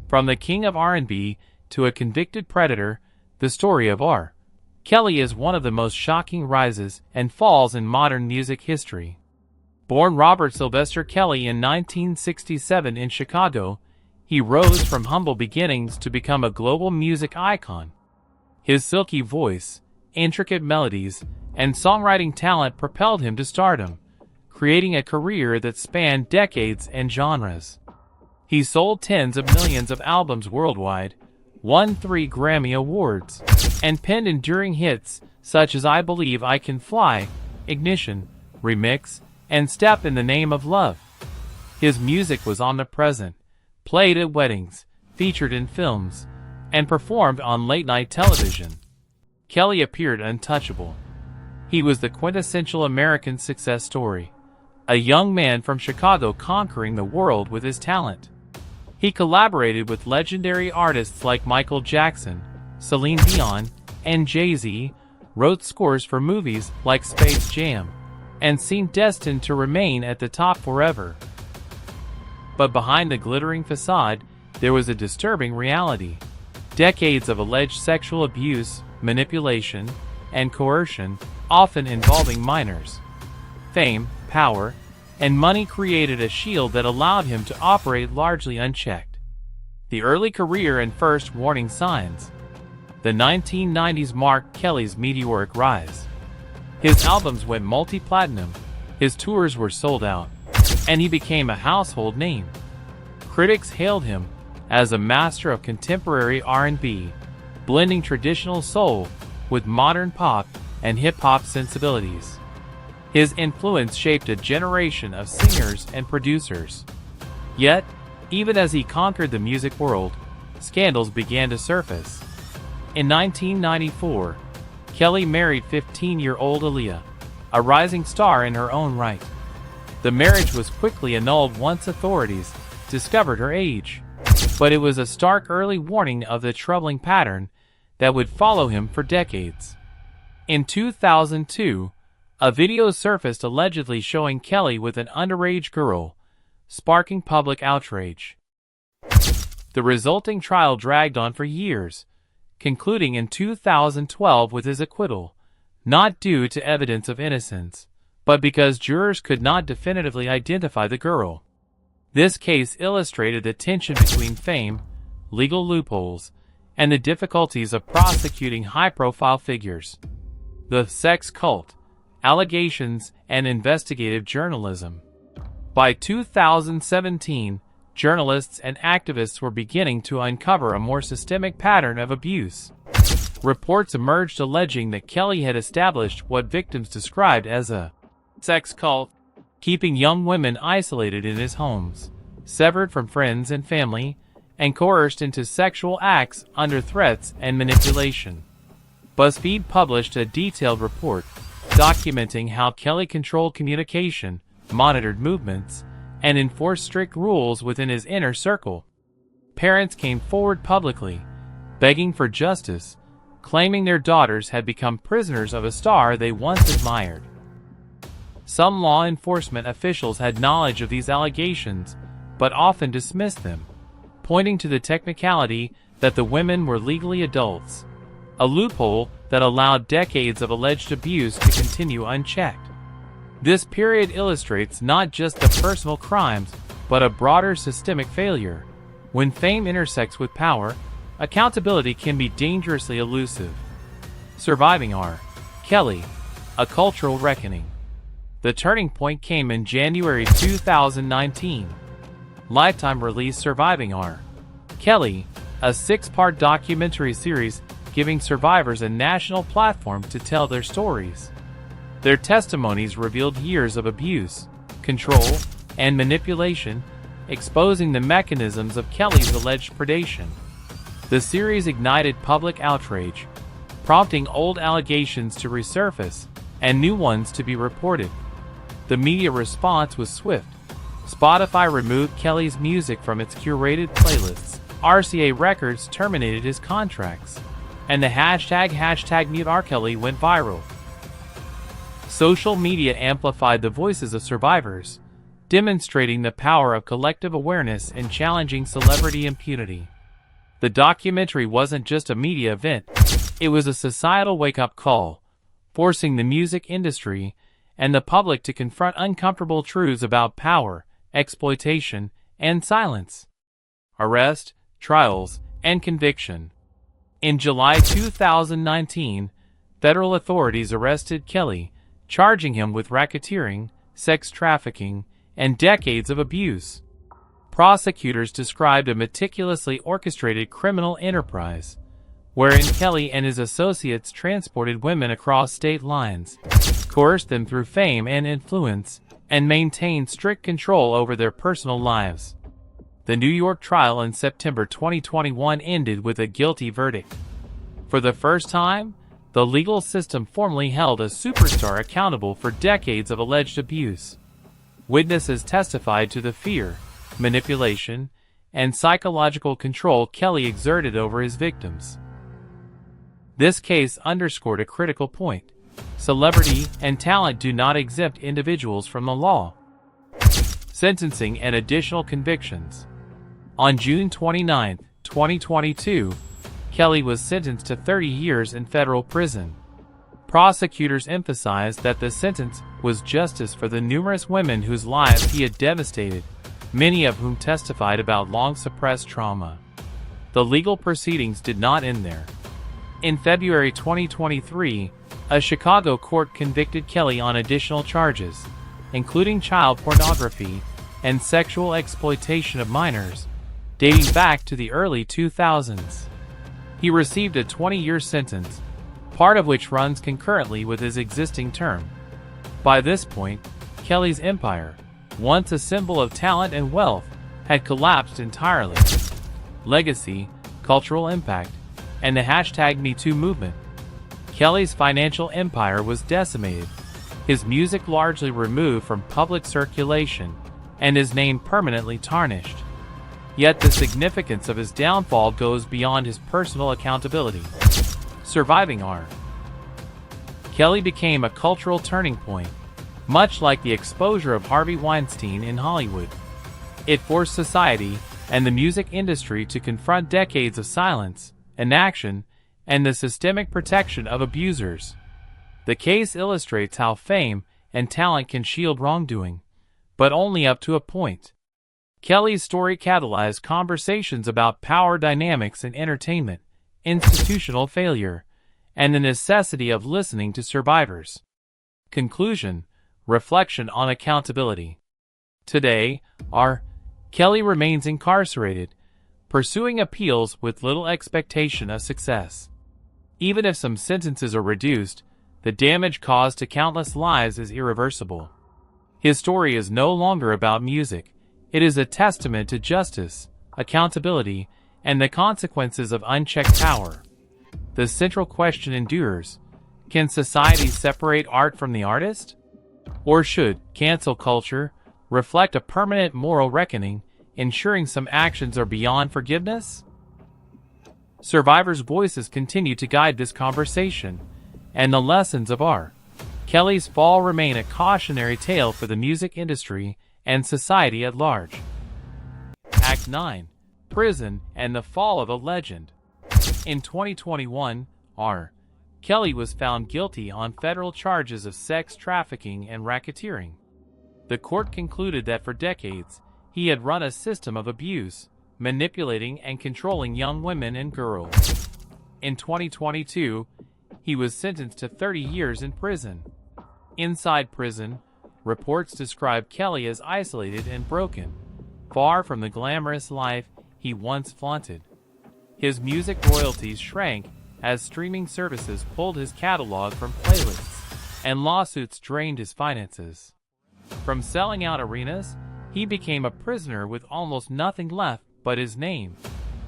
From the king of R&B to a convicted predator, the story of R. Kelly is one of the most shocking rises and falls in modern music history. Born Robert Sylvester Kelly in 1967 in Chicago, he rose from humble beginnings to become a global music icon. His silky voice, intricate melodies, and songwriting talent propelled him to stardom, creating a career that spanned decades and genres. He sold tens of millions of albums worldwide, won 3 Grammy Awards, and penned enduring hits such as I Believe I Can Fly, Ignition, Remix, and Step in the Name of Love. His music was omnipresent, played at weddings, featured in films, and performed on late-night television. Kelly appeared untouchable. He was the quintessential American success story, a young man from Chicago conquering the world with his talent. He collaborated with legendary artists like Michael Jackson, Celine Dion, and Jay-Z, wrote scores for movies like Space Jam, and seemed destined to remain at the top forever. But behind the glittering facade, there was a disturbing reality. Decades of alleged sexual abuse, manipulation, and coercion, often involving minors. Fame, power, and money created a shield that allowed him to operate largely unchecked. The early career and first warning signs. The 1990s marked Kelly's meteoric rise. His albums went multi-platinum, his tours were sold out, and he became a household name. Critics hailed him as a master of contemporary R&B, blending traditional soul with modern pop and hip-hop sensibilities. His influence shaped a generation of singers and producers. Yet, even as he conquered the music world, scandals began to surface. In 1994, Kelly married 15-year-old Aaliyah, a rising star in her own right. The marriage was quickly annulled once authorities discovered her age, but it was a stark early warning of the troubling pattern that would follow him for decades. In 2002, a video surfaced allegedly showing Kelly with an underage girl, sparking public outrage. The resulting trial dragged on for years, concluding in 2012 with his acquittal, not due to evidence of innocence, but because jurors could not definitively identify the girl. This case illustrated the tension between fame, legal loopholes, and the difficulties of prosecuting high-profile figures. The sex cult, allegations, and investigative journalism. By 2017, journalists and activists were beginning to uncover a more systemic pattern of abuse. Reports emerged alleging that Kelly had established what victims described as a sex cult, keeping young women isolated in his homes, severed from friends and family, and coerced into sexual acts under threats and manipulation. BuzzFeed published a detailed report documenting how Kelly controlled communication, monitored movements, and enforced strict rules within his inner circle. Parents came forward publicly, begging for justice, claiming their daughters had become prisoners of a star they once admired. Some law enforcement officials had knowledge of these allegations, but often dismissed them, pointing to the technicality that the women were legally adults, a loophole that allowed decades of alleged abuse to continue unchecked. This period illustrates not just the personal crimes, but a broader systemic failure. When fame intersects with power, accountability can be dangerously elusive. Surviving R. Kelly, a cultural reckoning. The turning point came in January 2019. Lifetime released Surviving R. Kelly, a 6-part documentary series giving survivors a national platform to tell their stories. Their testimonies revealed years of abuse, control, and manipulation, exposing the mechanisms of Kelly's alleged predation. The series ignited public outrage, prompting old allegations to resurface and new ones to be reported. The media response was swift. Spotify removed Kelly's music from its curated playlists, RCA Records terminated his contracts, and the hashtag #MuteRKelly went viral. Social media amplified the voices of survivors, demonstrating the power of collective awareness in challenging celebrity impunity. The documentary wasn't just a media event, it was a societal wake-up call, forcing the music industry and the public to confront uncomfortable truths about power, exploitation, and silence. Arrest, trials, and conviction. In July 2019, federal authorities arrested Kelly, charging him with racketeering, sex trafficking, and decades of abuse. Prosecutors described a meticulously orchestrated criminal enterprise, wherein Kelly and his associates transported women across state lines, coerced them through fame and influence, and maintained strict control over their personal lives. The New York trial in September 2021 ended with a guilty verdict. For the first time, the legal system formally held a superstar accountable for decades of alleged abuse. Witnesses testified to the fear, manipulation, and psychological control Kelly exerted over his victims. This case underscored a critical point. Celebrity and talent do not exempt individuals from the law. Sentencing and additional convictions. On June 29, 2022, Kelly was sentenced to 30 years in federal prison. Prosecutors emphasized that the sentence was justice for the numerous women whose lives he had devastated, many of whom testified about long-suppressed trauma. The legal proceedings did not end there. In February 2023, a Chicago court convicted Kelly on additional charges, including child pornography and sexual exploitation of minors, dating back to the early 2000s. He received a 20-year sentence, part of which runs concurrently with his existing term. By this point, Kelly's empire, once a symbol of talent and wealth, had collapsed entirely. Legacy, cultural impact, and the #MeToo movement. Kelly's financial empire was decimated, his music largely removed from public circulation, and his name permanently tarnished. Yet the significance of his downfall goes beyond his personal accountability. Surviving R. Kelly became a cultural turning point, much like the exposure of Harvey Weinstein in Hollywood. It forced society and the music industry to confront decades of silence, inaction, and the systemic protection of abusers. The case illustrates how fame and talent can shield wrongdoing, but only up to a point. Kelly's story catalyzed conversations about power dynamics in entertainment, institutional failure, and the necessity of listening to survivors. Conclusion: reflection on accountability. Today, R. Kelly remains incarcerated, pursuing appeals with little expectation of success. Even if some sentences are reduced, the damage caused to countless lives is irreversible. His story is no longer about music. It is a testament to justice, accountability, and the consequences of unchecked power. The central question endures: can society separate art from the artist? Or should cancel culture reflect a permanent moral reckoning, ensuring some actions are beyond forgiveness? Survivors' voices continue to guide this conversation, and the lessons of R. Kelly's fall remain a cautionary tale for the music industry and society at large. Act 9. Prison and the Fall of a Legend. In 2021, R. Kelly was found guilty on federal charges of sex trafficking and racketeering. The court concluded that for decades, he had run a system of abuse, manipulating and controlling young women and girls. In 2022, he was sentenced to 30 years in prison. Inside prison, reports describe Kelly as isolated and broken, far from the glamorous life he once flaunted. His music royalties shrank as streaming services pulled his catalog from playlists, and lawsuits drained his finances. From selling out arenas, he became a prisoner with almost nothing left but his name,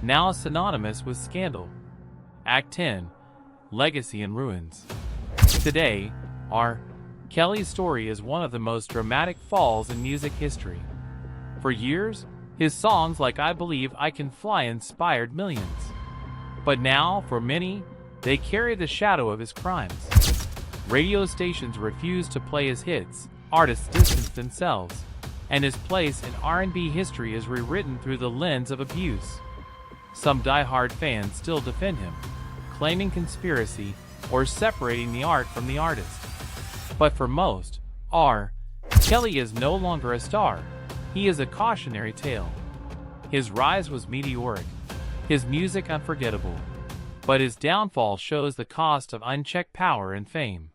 now synonymous with scandal. Act 10. Legacy and Ruins. Today, R. Kelly's story is one of the most dramatic falls in music history. For years, his songs like I Believe I Can Fly inspired millions. But now, for many, they carry the shadow of his crimes. Radio stations refuse to play his hits, artists distance themselves, and his place in R&B history is rewritten through the lens of abuse. Some die-hard fans still defend him, claiming conspiracy or separating the art from the artist. But for most, R. Kelly is no longer a star. He is a cautionary tale. His rise was meteoric, his music unforgettable. But his downfall shows the cost of unchecked power and fame.